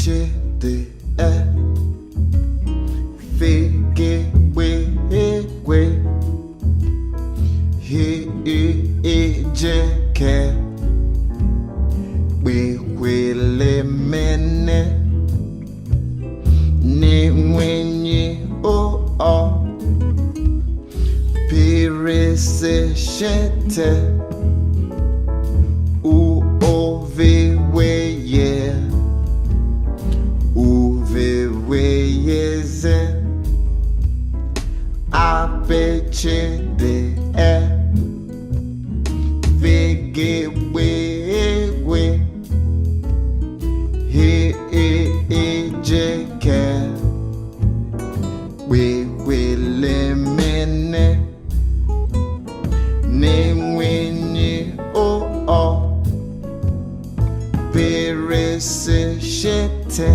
iche de fege we he ejeke wele mene ni mwenye o pirese shete uveweyeze apeche de vegewewe he ejeke wewelemene nemwenye o perese shete